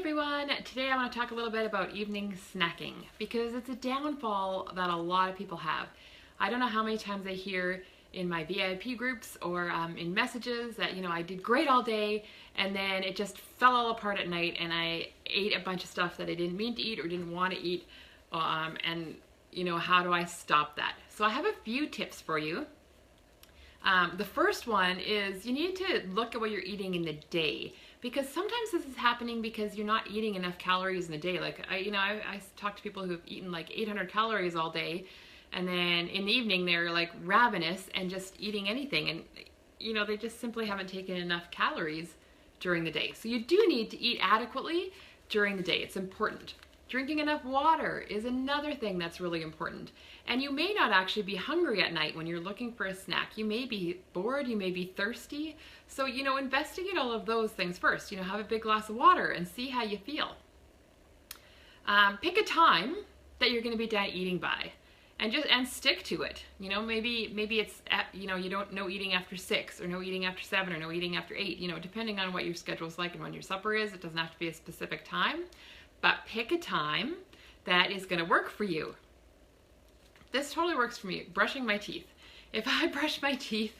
everyone! Today I want to talk a little bit about evening snacking because it's a downfall that a lot of people have. I don't know how many times I hear in my VIP groups or in messages that, I did great all day and then it just fell all apart at night and I ate a bunch of stuff that I didn't mean to eat or didn't want to eat. And how do I stop that? So I have a few tips for you. The first one is you need to look at what you're eating in the day, because sometimes this is happening because you're not eating enough calories in the day. Like I talk to people who have eaten like 800 calories all day, and then in the evening they're like ravenous and just eating anything, and they just simply haven't taken enough calories during the day. So you do need to eat adequately during the day. It's important. Drinking enough water is another thing that's really important. And you may not actually be hungry at night when you're looking for a snack. You may be bored, you may be thirsty. So, investigate all of those things first. Have a big glass of water and see how you feel. Pick a time that you're going to be done eating by and stick to it. Maybe it's you don't no eating after 6 or no eating after 7 or no eating after 8, depending on what your schedule's like and when your supper is. It doesn't have to be a specific time. But pick a time that is going to work for you. This totally works for me. Brushing my teeth. If I brush my teeth,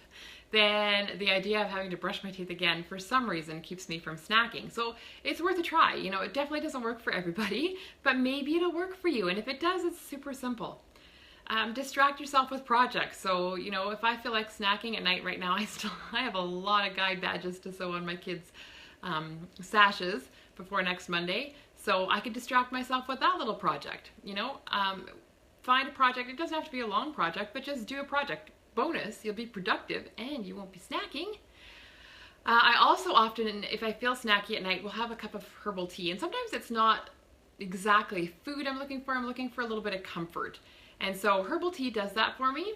then the idea of having to brush my teeth again for some reason keeps me from snacking. So it's worth a try. It definitely doesn't work for everybody, but maybe it'll work for you. And if it does, it's super simple. Distract yourself with projects. So, if I feel like snacking at night right now, I have a lot of guide badges to sew on my kids' sashes before next Monday. So I could distract myself with that little project, find a project. It doesn't have to be a long project, but just do a project. Bonus, you'll be productive and you won't be snacking. I also often, if I feel snacky at night, will have a cup of herbal tea. And sometimes it's not exactly food I'm looking for. I'm looking for a little bit of comfort. And so herbal tea does that for me.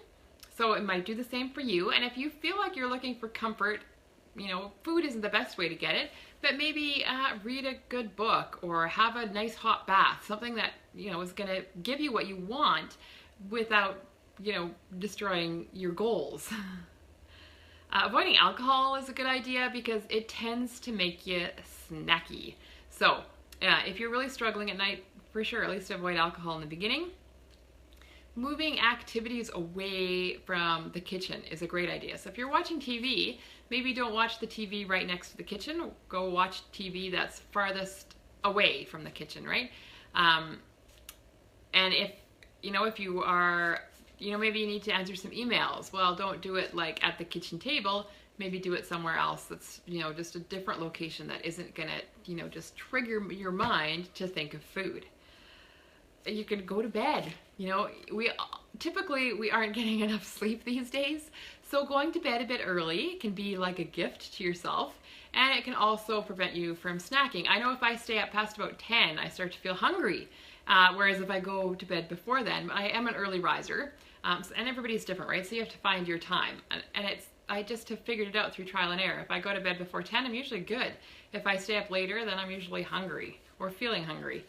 So it might do the same for you. And if you feel like you're looking for comfort, food isn't the best way to get it, but maybe read a good book or have a nice hot bath, something that, is going to give you what you want without, destroying your goals. Avoiding alcohol is a good idea because it tends to make you snacky. So if you're really struggling at night, for sure, at least avoid alcohol in the beginning. Moving activities away from the kitchen is a great idea. So if you're watching TV, maybe don't watch the TV right next to the kitchen. Go watch TV that's farthest away from the kitchen, right? And if you are, maybe you need to answer some emails. Well, don't do it like at the kitchen table. Maybe do it somewhere else that's, just a different location that isn't gonna, just trigger your mind to think of food. You can go to bed. Typically we aren't getting enough sleep these days, so going to bed a bit early can be like a gift to yourself, and it can also prevent you from snacking. I know if I stay up past about 10, I start to feel hungry, whereas if I go to bed before then, I am an early riser, and everybody's different, right? So you have to find your time, and I just have figured it out through trial and error. If I go to bed before 10, I'm usually good. If I stay up later, then I'm usually hungry or feeling hungry.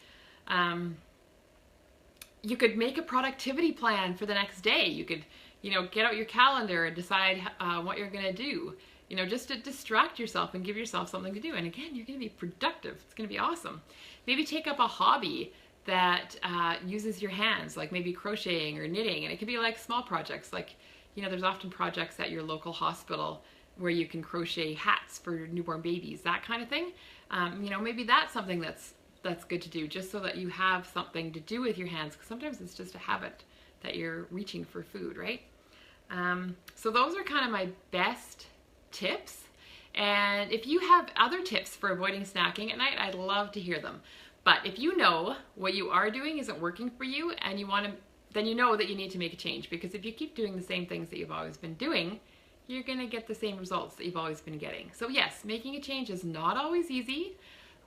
You could make a productivity plan for the next day. You could, get out your calendar and decide what you're gonna do, just to distract yourself and give yourself something to do. And again, you're gonna be productive. It's gonna be awesome. Maybe take up a hobby that uses your hands, like maybe crocheting or knitting. And it could be like small projects, like, there's often projects at your local hospital where you can crochet hats for newborn babies, that kind of thing. Maybe that's something that's good to do, just so that you have something to do with your hands, because sometimes it's just a habit that you're reaching for food, right? So those are kind of my best tips. And if you have other tips for avoiding snacking at night, I'd love to hear them. But if you know what you are doing isn't working for you and you want to, then you know that you need to make a change, because if you keep doing the same things that you've always been doing, you're going to get the same results that you've always been getting. So yes, making a change is not always easy,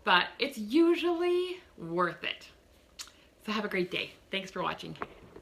but it's usually worth it. So have a great day. Thanks for watching.